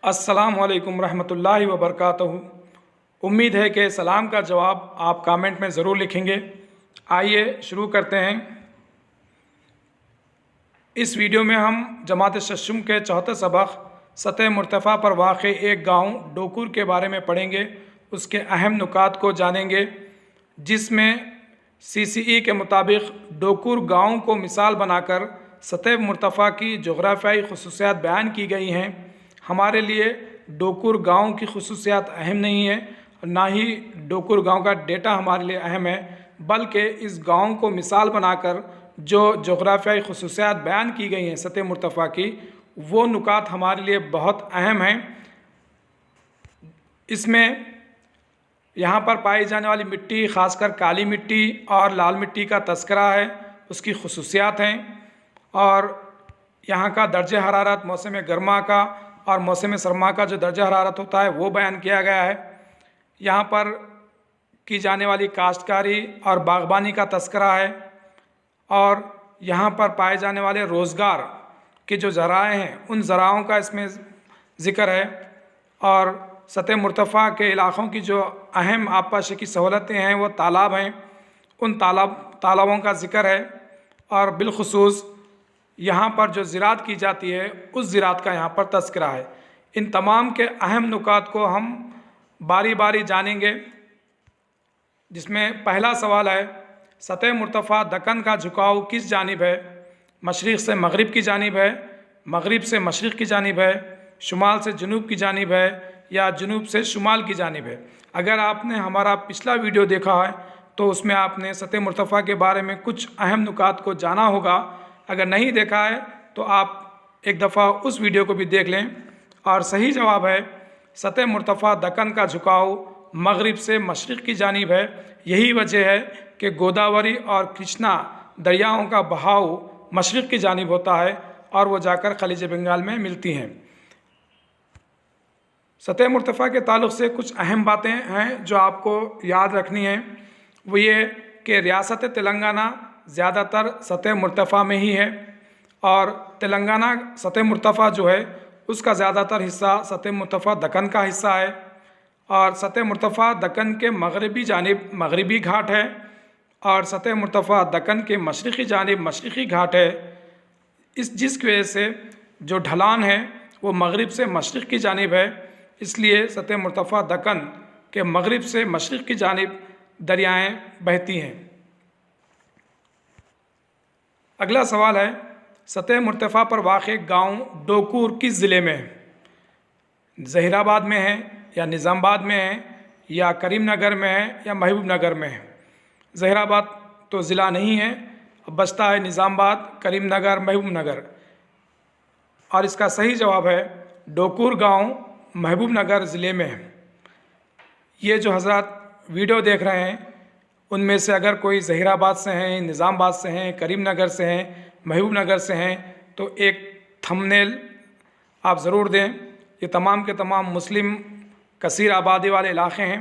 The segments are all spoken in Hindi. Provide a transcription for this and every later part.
अस्सलामुअलैकुम रहमतुल्लाहि व बरकातहू। उम्मीद है कि सलाम का जवाब आप कमेंट में ज़रूर लिखेंगे। आइए शुरू करते हैं। इस वीडियो में हम जमात शशुम के चौथे सबक सतह मुर्तफ़ा पर वाक़े एक गांव डोकुर के बारे में पढ़ेंगे, उसके अहम नुकात को जानेंगे, जिसमें CCE के मुताबिक डोकुर गांव को मिसाल बनाकर सतह मुर्तफ़ा की जोग्राफ़ियाई ख़ुसूसियात बयान की गई हैं। हमारे लिए डोकुर गांव की ख़ुसूसियात अहम नहीं है, ना ही डोकुर गांव का डेटा हमारे लिए अहम है, बल्कि इस गांव को मिसाल बनाकर जो जोग्राफ़ियाई ख़ुसूसियात बयान की गई हैं सतह मुर्तफ़ा की, वो नुकात हमारे लिए बहुत अहम हैं। इसमें यहाँ पर पाई जाने वाली मिट्टी ख़ासकर काली मिट्टी और लाल मिट्टी का तस्करा है, उसकी ख़ुसूसियात हैं, और यहाँ का दर्जा हरारत मौसम गर्मा का और मौसम सरमा का जो दर्जा हरारत होता है वो बयान किया गया है। यहाँ पर की जाने वाली काश्तकारी और बागबानी का तस्करा है, और यहाँ पर पाए जाने वाले रोज़गार के जो ज़राए हैं उन ज़राओं का इसमें ज़िक्र है, और सतह मुर्तफ़ा के इलाक़ों की जो अहम आबपाशी की सहूलतें हैं वो तालाब हैं, उन तालाबों का ज़िक्र है, और बिलखुसूस यहाँ पर जो ज़राअत की जाती है उस ज़राअत का यहाँ पर तज़किरा है। इन तमाम के अहम नुकात को हम बारी बारी जानेंगे, जिसमें पहला सवाल है सतह मुर्तफ़ा दक्कन का झुकाव किस जानिब है? मशरिक़ से मग़रिब की जानिब है, मग़रिब से मशरिक़ की जानिब है, शुमाल से जनूब की जानिब है, या जनूब से शुमाल की जानिब है? अगर आपने हमारा पिछला वीडियो देखा है तो उसमें आपने सतह मुर्तफ़ा के बारे में कुछ अहम नुकात को जाना होगा। अगर नहीं देखा है तो आप एक दफ़ा उस वीडियो को भी देख लें। और सही जवाब है सतह मुर्तफ़ा दक्कन का झुकाव मग़रिब से मशरिक़ की जानिब है। यही वजह है कि गोदावरी और कृष्णा दरियाओं का बहाव मशरिक़ की जानिब होता है और वो जाकर खलीज बंगाल में मिलती हैं। सतह मुर्तफ़ा के ताल्लुक़ से कुछ अहम बातें हैं जो आपको याद रखनी है। वो ये कि रियासत तेलंगाना ज़्यादातर सतह मुर्तफ़ा में ही है, और तेलंगाना सतह मुर्तफ़ा जो है उसका ज़्यादातर हिस्सा सतह मुर्तफ़ा दक्कन का हिस्सा है, और सतह मुर्तफ़ा दक्कन के मग़रिबी जानिब मग़रिबी घाट है, और सतह मुर्तफ़ा दक्कन के मशरिक़ी जानिब मशरिक़ी घाट है। जिसकी वजह से जो ढलान है वो मग़रिब से मशरिक़ की जानिब है, इसलिए सतह मुर्तफ़ा दक्कन के मग़रिब से मशरिक़ की जानिब दरियाएँ बहती हैं। अगला सवाल है सतह मुर्तफ़ा पर वाक़ गांव डोकुर किस ज़िले में है? ज़हीराबाद में है, या निज़ामाबाद में है, या करीमनगर में है, या महबूबनगर में है? ज़हीराबाद तो ज़िला नहीं है, अब बचता है निज़ामाबाद, करीमनगर, महबूबनगर, और इसका सही जवाब है डोकुर गांव महबूबनगर ज़िले में है। ये जो हज़रात वीडियो देख रहे हैं उनमें से अगर कोई ज़हीराबाद से हैं, निज़ामाबाद से हैं, करीमनगर से हैं, महबूबनगर से हैं तो एक थंबनेल आप ज़रूर दें। ये तमाम के तमाम मुस्लिम कसीर आबादी वाले इलाक़े हैं।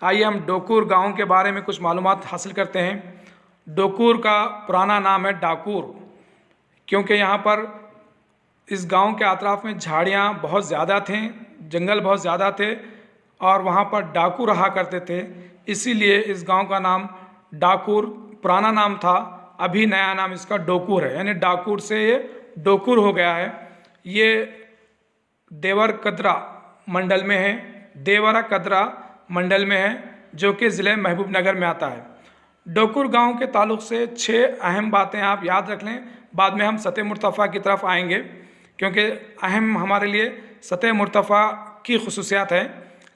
आइए हम डोकुर गांव के बारे में कुछ मालूमात हासिल करते हैं। डोकुर का पुराना नाम है डाकुर, क्योंकि यहाँ पर इस गांव के अतराफ़ में झाड़ियाँ बहुत ज़्यादा थीं, जंगल बहुत ज़्यादा थे, और वहाँ पर डाकू रहा करते थे, इसीलिए इस गांव का नाम डाकुर पुराना नाम था। अभी नया नाम इसका डोकुर है, यानी डाकुर से ये डोकुर हो गया है। ये देवरकद्रा मंडल में है, देवरकद्रा मंडल में है, जो कि ज़िले महबूबनगर में आता है। डोकुर गांव के ताल्लुक़ से 6 अहम बातें आप याद रख लें, बाद में हम सतह मुर्तफ़ा की तरफ आएंगे, क्योंकि अहम हमारे लिए सतह मुर्तफ़ा की ख़ुसूसियात है।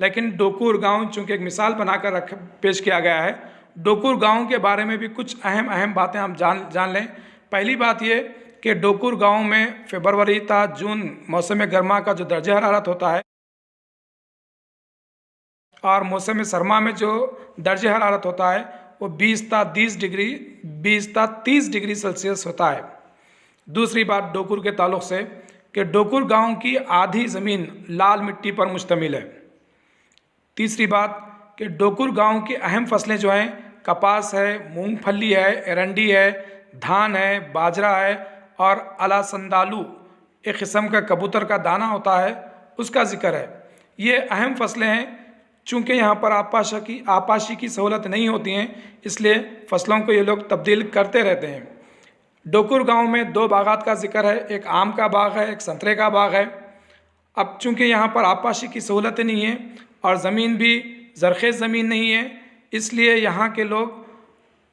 लेकिन डोकुर गांव चूँकि एक मिसाल बनाकर पेश किया गया है, डोकुर गांव के बारे में भी कुछ अहम बातें हम जान लें। पहली बात ये कि डोकुर गांव में फरवरी ता जून मौसम गर्मा का जो दर्जा हरारत होता है, और मौसम सरमा में जो दर्जा हरारत होता है वो 20 ता 30 डिग्री सेल्सियस होता है। दूसरी बात डोकुर के ताल्लुक़ से कि डोकुर गांव की आधी ज़मीन लाल मिट्टी पर मुश्तमिल है। तीसरी बात कि डोकुर गांव की अहम फसलें जो हैं कपास है, मूंगफली है, एरंडी है, धान है, बाजरा है, और अलासंदालू एक किस्म का कबूतर का दाना होता है उसका जिक्र है। ये अहम फसलें हैं। चूँकि यहाँ पर आपाशी की सहूलत नहीं होती हैं, इसलिए फसलों को ये लोग तब्दील करते रहते हैं। डोकुर गांव में 2 बागात का जिक्र है, एक आम का बाग है, एक संतरे का बाग है। अब चूँकि यहाँ पर आपाशी की सहूलत नहीं है और ज़मीन भी ज़रख़ेज़ ज़मीन नहीं है, इसलिए यहाँ के लोग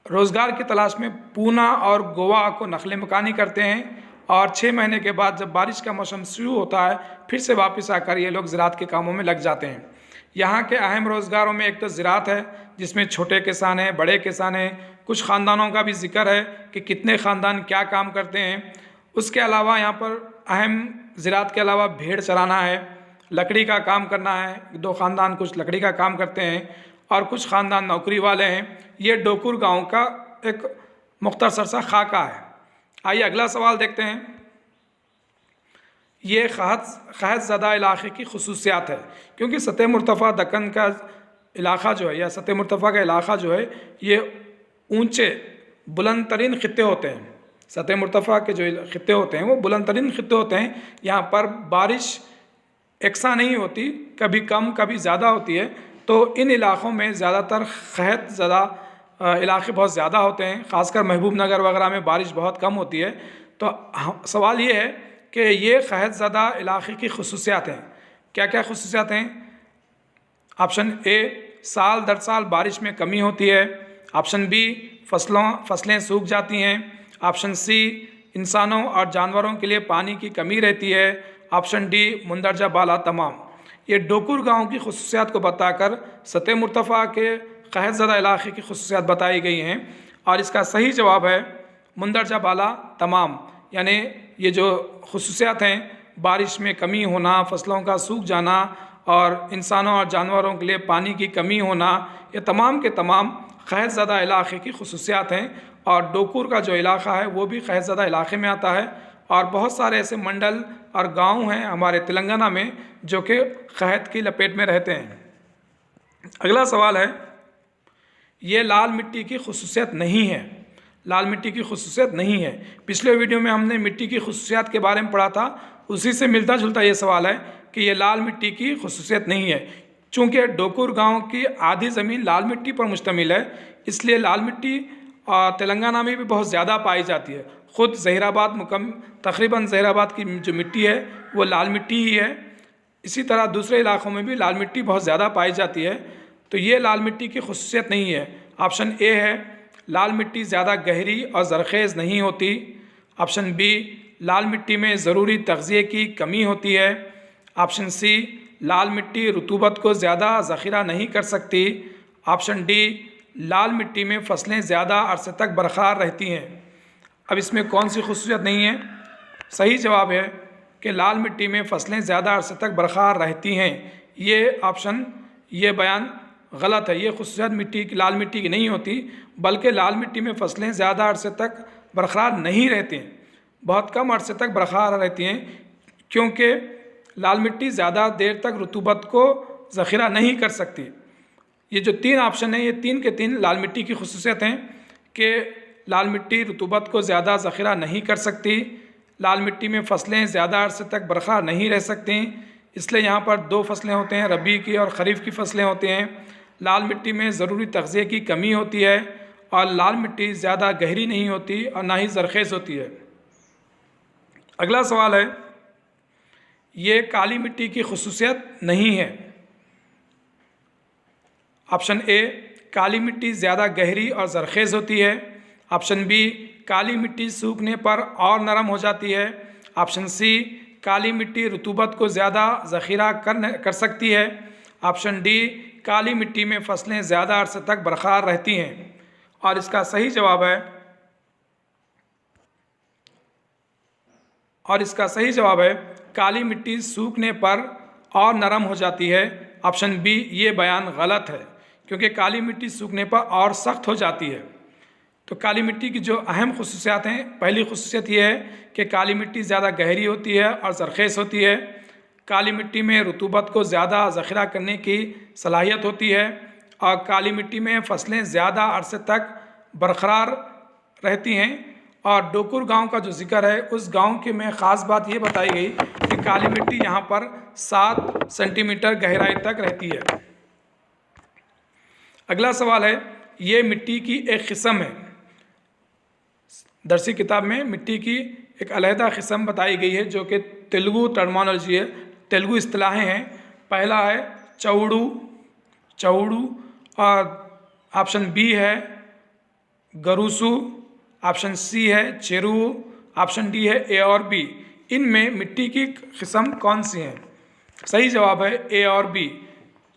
रोज़गार की तलाश में पूना और गोवा को नक़ल मकानी करते हैं और 6 महीने के बाद जब बारिश का मौसम शुरू होता है फिर से वापस आकर ये लोग ज़राअत के कामों में लग जाते हैं। यहाँ के अहम रोज़गारों में एक तो ज़राअत है, जिसमें छोटे किसान हैं, बड़े किसान हैं। कुछ ख़ानदानों का भी जिक्र है कि कितने ख़ानदान क्या काम करते हैं। उसके अलावा यहाँ पर अहम ज़राअत के अलावा भेड़ चराना है, लकड़ी का काम करना है। 2 ख़ानदान कुछ लकड़ी का काम करते हैं और कुछ ख़ानदान नौकरी वाले हैं। ये डोकुर गांव का एक मुख्तसर सा खाका है। आइए अगला सवाल देखते हैं। ये क़हत ज़दा इलाक़े की ख़ुसूसियात है, क्योंकि सतह मुर्तफ़ा दक्कन का इलाक़ा जो है या सतह मुर्तफ़ा का इलाक़ा जो है ये ऊंचे बुलंद तरीन ख़ित्ते होते हैं। सतह मुर्तफ़ा के जो ख़ित्ते होते हैं वो बुलंद तरीन ख़ित्ते होते हैं। यहाँ पर बारिश एकसा नहीं होती, कभी कम कभी ज़्यादा होती है। तो इन इलाक़ों में ज़्यादातर क़हत ज़दा इलाक़े बहुत ज़्यादा होते हैं। ख़ासकर महबूब नगर वगैरह में बारिश बहुत कम होती है। तो सवाल ये है कि ये क़हत ज़दा इलाक़े की ख़ुसूसियात हैं। क्या क्या ख़ुसूसियात हैं? ऑप्शन ए, साल दर साल बारिश में कमी होती है। ऑप्शन बी, फसलें सूख जाती हैं। ऑप्शन सी, इंसानों और जानवरों के लिए पानी की कमी रहती है। ऑप्शन डी, मुंदरजा बाला तमाम। ये डोकुर गांव की ख़ुसूसियात को बताकर सतह मुर्तफ़ा के क़हत ज़दा इलाक़े की ख़ुसूसियात बताई गई हैं और इसका सही जवाब है मुंदरजा बाला तमाम। यानी ये जो ख़ुसूसियात हैं, बारिश में कमी होना, फसलों का सूख जाना और इंसानों और जानवरों के लिए पानी की कमी होना, ये तमाम के तमाम क़हत ज़दा इलाक़े की ख़ुसूसियात हैं। और डोकुर का जो इलाक़ा है वो भी क़हत ज़दा इलाक़े में आता है। और बहुत सारे ऐसे मंडल और गांव हैं हमारे तेलंगाना में जो कि क़हत की लपेट में रहते हैं। अगला सवाल है, ये लाल मिट्टी की ख़ुसूसियत नहीं है। लाल मिट्टी की ख़ुसूसियत नहीं है। पिछले वीडियो में हमने मिट्टी की ख़ुसूसियात के बारे में पढ़ा था, उसी से मिलता जुलता ये सवाल है कि ये लाल मिट्टी की ख़ुसूसियत नहीं है। चूँकि डोकुर गांव की आधी ज़मीन लाल मिट्टी पर मुश्तमिल है, इसलिए लाल मिट्टी तेलंगाना में भी बहुत ज़्यादा पाई जाती है। ख़ुद ज़हीराबाद तकरीबन ज़हीराबाद की जो मिट्टी है वो लाल मिट्टी ही है। इसी तरह दूसरे इलाक़ों में भी लाल मिट्टी बहुत ज़्यादा पाई जाती है। तो ये लाल मिट्टी की ख़ुसूसियत नहीं है। ऑप्शन ए है, लाल मिट्टी ज़्यादा गहरी और ज़रख़ेज़ नहीं होती। ऑप्शन बी, लाल मिट्टी में ज़रूरी तग़ज़िये की कमी होती है। ऑप्शन सी, लाल मिट्टी रतूबत को ज़्यादा ज़ख़ीरा नहीं कर सकती। ऑप्शन डी, लाल मिट्टी में फसलें ज़्यादा अरसे तक बरकरार रहती हैं। अब इसमें कौन सी ख़ुसूसियत नहीं है? सही जवाब है कि लाल मिट्टी में फसलें ज़्यादा अरसे तक बरकरार रहती हैं। ये बयान गलत है। ये ख़ुसूसियत लाल मिट्टी की नहीं होती, बल्कि लाल मिट्टी में फसलें ज़्यादा अरसे तक बरकरार नहीं रहती हैं, बहुत कम अरसे तक बरकरार रहती हैं, क्योंकि लाल मिट्टी ज़्यादा देर तक रतूबत को ज़ख़ीरा नहीं कर सकती। ये जो 3 ऑप्शन हैं, ये 3 के 3 लाल मिट्टी की ख़ुसूसियत हैं कि लाल मिट्टी रतूबत को ज़्यादा ज़ख़ीरा नहीं कर सकती, लाल मिट्टी में फसलें ज़्यादा अरसे तक बरकरार नहीं रह सकती, इसलिए यहाँ पर 2 फसलें होते हैं, रबी की और ख़रीफ़ की फसलें होती हैं। लाल मिट्टी में ज़रूरी तग़ज़िये की कमी होती है और लाल मिट्टी ज़्यादा गहरी नहीं होती और ना ही ज़रख़ेज़ होती है। अगला सवाल है, ये काली मिट्टी की ख़ुसूसियत नहीं है। ऑप्शन ए, काली मिट्टी ज़्यादा गहरी और ज़रख़ेज़ होती है। ऑप्शन बी, काली मिट्टी सूखने पर और नरम हो जाती है। ऑप्शन सी, काली मिट्टी रतूबत को ज़्यादा ज़ख़ीरा कर सकती है। ऑप्शन डी, काली मिट्टी में फसलें ज़्यादा अरसे तक बरकरार रहती हैं। और इसका सही जवाब है काली मिट्टी सूखने पर और नरम हो जाती है। ऑप्शन बी, ये बयान गलत है, क्योंकि काली मिट्टी सूखने पर और सख्त हो जाती है। तो काली मिट्टी की जो अहम ख़ुसूसियात हैं, पहली ख़ुसूसियत ये है कि काली मिट्टी ज़्यादा गहरी होती है और ज़रख़ेज़ होती है। काली मिट्टी में रतूबत को ज़्यादा ज़ख़ीरा करने की सलाहियत होती है और काली मिट्टी में फसलें ज़्यादा अरसे तक बरकरार रहती हैं। और डोकुर गांव का जो जिक्र है, उस गांव के में ख़ास बात ये बताई गई कि काली मिट्टी यहाँ पर 7 सेंटीमीटर गहराई तक रहती है। अगला सवाल है, ये मिट्टी की एक किस्म है। दरसी किताब में मिट्टी की एक अलहदा किस्म बताई गई है जो कि तेलुगु टर्मिनोलॉजी है, तेलुगु इस्तिलाहें हैं। पहला है चौड़ू, और ऑप्शन बी है गरुसु, ऑप्शन सी है चेरुवु, ऑप्शन डी है ए और बी। इनमें मिट्टी की किस्म कौन सी है? सही जवाब है ए और बी,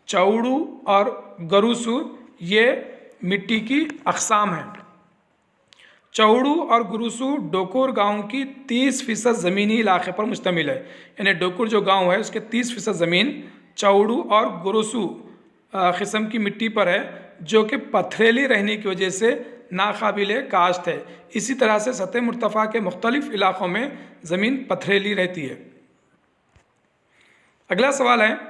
चौड़ू और गरुसु ये मिट्टी की अक़साम हैं। चौड़ू और गुरुसु डोकुर गांव की 30% ज़मीनी इलाके पर मुश्तमिल है। यानी डोकुर जो गांव है उसके 30% ज़मीन चौड़ू और गुरुसु किस्म की मिट्टी पर है, जो कि पथरीली रहने की वजह से नाकाबिले काश्त है। इसी तरह से सतह मुर्तफ़ा के मुख्तलिफ़ इलाक़ों में ज़मीन पथरीली रहती है। अगला सवाल है,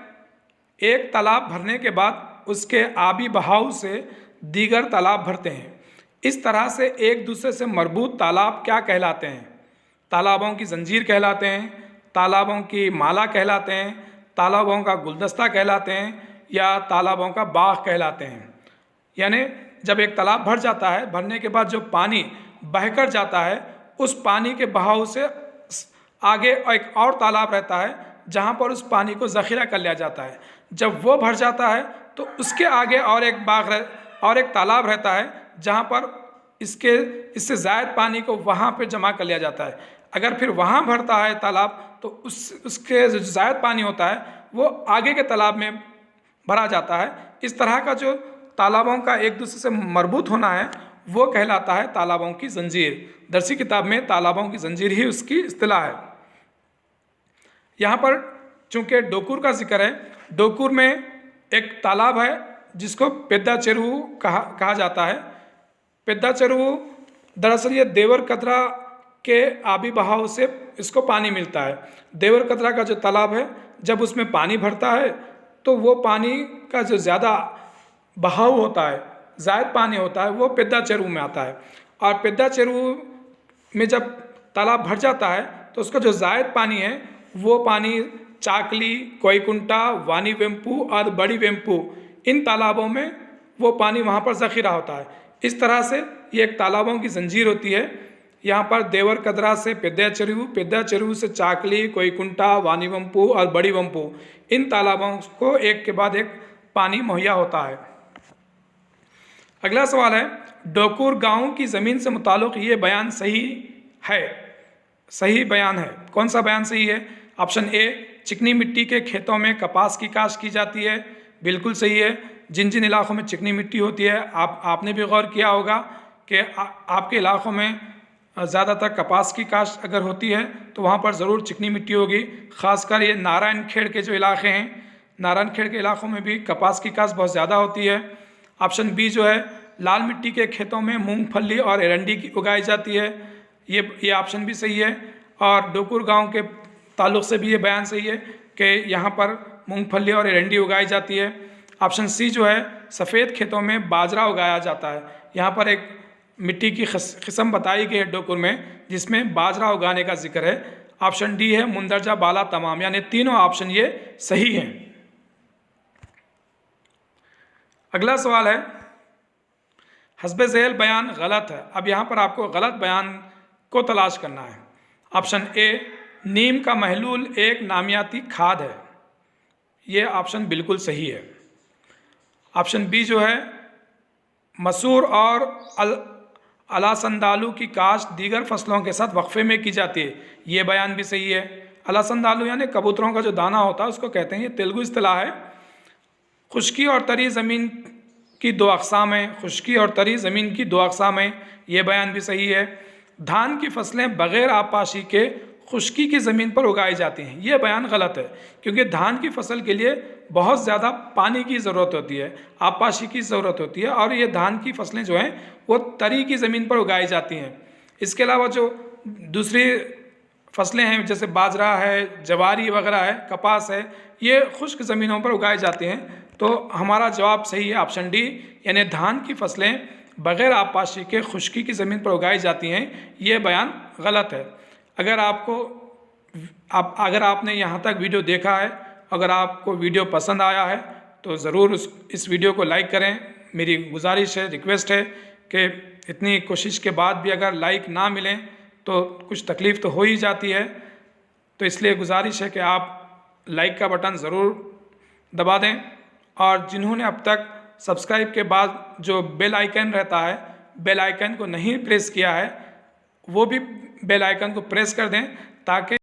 एक तालाब भरने के बाद उसके आबी बहाव से दीगर तालाब भरते हैं। इस तरह से एक दूसरे से मरबूत तालाब क्या कहलाते हैं? तालाबों की जंजीर कहलाते हैं, तालाबों की माला कहलाते हैं, तालाबों का गुलदस्ता कहलाते हैं, या तालाबों का बाग कहलाते हैं। यानी जब एक तालाब भर जाता है, भरने के बाद जो पानी बहकर जाता है, उस पानी के बहाव से आगे एक और तालाब रहता है जहाँ पर उस पानी को ज़ख़ीरा कर लिया जाता है। जब वो भर जाता है तो उसके आगे और एक तालाब रहता है जहाँ पर इससे ज़ायद पानी को वहाँ पे जमा कर लिया जाता है। अगर फिर वहाँ भरता है तालाब तो उसके जो ज़ायद पानी होता है वो आगे के तालाब में भरा जाता है। इस तरह का जो तालाबों का एक दूसरे से मरबूत होना है वो कहलाता है तालाबों की जंजीर। दरसी किताब में तालाबों की जंजीर ही उसकी इस्तिलाह है। यहाँ पर चूँकि डोकुर का जिक्र है, डोकुर में एक तालाब है जिसको पेद्दा चेरुवु कहा जाता है। पेद्दा चेरुवु दरअसल ये देवर कतरा के आबी बहाव से इसको पानी मिलता है। देवर कतरा का जो तालाब है, जब उसमें पानी भरता है तो वो पानी का जो ज़्यादा बहाव होता है, ज़ायद पानी होता है, वो पेद्दा चेरुवु में आता है। और पेद्दा चेरुवु में जब तालाब भर जाता है तो उसका जो ज़ायद पानी है वो पानी चाकली, कोईकुंटा, वानी वेम्पू और बड़ी वेम्पू, इन तालाबों में वो पानी वहाँ पर ज़ख़ीरा होता है। इस तरह से ये एक तालाबों की जंजीर होती है। यहाँ पर देवर कदरा से पेद्दा चेरुवु से चाकली, कोईकुंटा, वानी वम्पू और बड़ी वम्पू, इन तालाबों को एक के बाद एक पानी मुहैया होता है। अगला सवाल है, डोकुर गांव की ज़मीन से मुताल्लिक़ ये बयान सही है? सही बयान है। कौन सा बयान सही है? ऑप्शन ए, चिकनी मिट्टी के खेतों में कपास की काश्त की जाती है, बिल्कुल सही है। जिन जिन इलाक़ों में चिकनी मिट्टी होती है, आपने भी गौर किया होगा कि आपके इलाक़ों में ज़्यादातर कपास की काश्त अगर होती है तो वहाँ पर ज़रूर चिकनी मिट्टी होगी। ख़ासकर ये नारायण खेड़ के जो इलाक़े हैं, नारायण खेड़ के इलाक़ों में भी कपास की काश्त बहुत ज़्यादा होती है। ऑप्शन बी जो है, लाल मिट्टी के खेतों में मूंगफली और एरंडी की उगाई जाती है, ये ऑप्शन भी सही है। और डोकुर गांव के ताल्लुक़ से भी ये बयान सही है कि यहाँ पर मूंगफली और एरंडी उगाई जाती है। ऑप्शन सी जो है, सफ़ेद खेतों में बाजरा उगाया जाता है। यहाँ पर एक मिट्टी की किस्म बताई गई है डोकुर में जिसमें बाजरा उगाने का जिक्र है। ऑप्शन डी है मुंदरजा बाला तमाम, यानी तीनों ऑप्शन ये सही हैं। अगला सवाल है, हस्ब ज़ैल बयान गलत है। अब यहाँ पर आपको गलत बयान को तलाश करना है। ऑप्शन ए, नीम का महलूल एक नामियाती खाद है, ये ऑप्शन बिल्कुल सही है। ऑप्शन बी जो है, मसूर और अलासंदालू की काश्त दीगर फसलों के साथ वक्फे में की जाती है, ये बयान भी सही है। अलासंदालू यानी कबूतरों का जो दाना होता है उसको कहते हैं, ये तेलुगु इस्तिलाह है। खुश्की और तरी ज़मीन की 2 अक़साम हैं, खुश्की और तरी ज़मीन की 2 अक़साम हैं, ये बयान भी सही है। धान की फसलें बग़ैर आबपाशी के खुश्की की ज़मीन पर उगाई जाती हैं, ये बयान गलत है, क्योंकि धान की फसल के लिए बहुत ज़्यादा पानी की ज़रूरत होती है, आबपाशी की ज़रूरत होती है, और ये धान की फसलें जो हैं वो तरी की ज़मीन पर उगाई जाती हैं। इसके अलावा जो दूसरी फसलें हैं जैसे बाजरा है, जवारी वगैरह है, कपास है, ये खुश्क ज़मीनों पर उगाई जाती हैं। तो हमारा जवाब सही है ऑप्शन डी, यानी धान की फसलें बग़ैर आबपाशी के खुश्की की ज़मीन पर उगाई जाती हैं, ये बयान गलत है। अगर आपने यहाँ तक वीडियो देखा है अगर आपको वीडियो पसंद आया है तो ज़रूर इस वीडियो को लाइक करें। मेरी गुजारिश है, रिक्वेस्ट है कि इतनी कोशिश के बाद भी अगर लाइक ना मिलें तो कुछ तकलीफ़ तो हो ही जाती है, तो इसलिए गुजारिश है कि आप लाइक का बटन ज़रूर दबा दें। और जिन्होंने अब तक सब्सक्राइब के बाद जो बेल आइकन रहता है, बेल आइकन को नहीं प्रेस किया है, वो भी बेल आइकन को प्रेस कर दें ताकि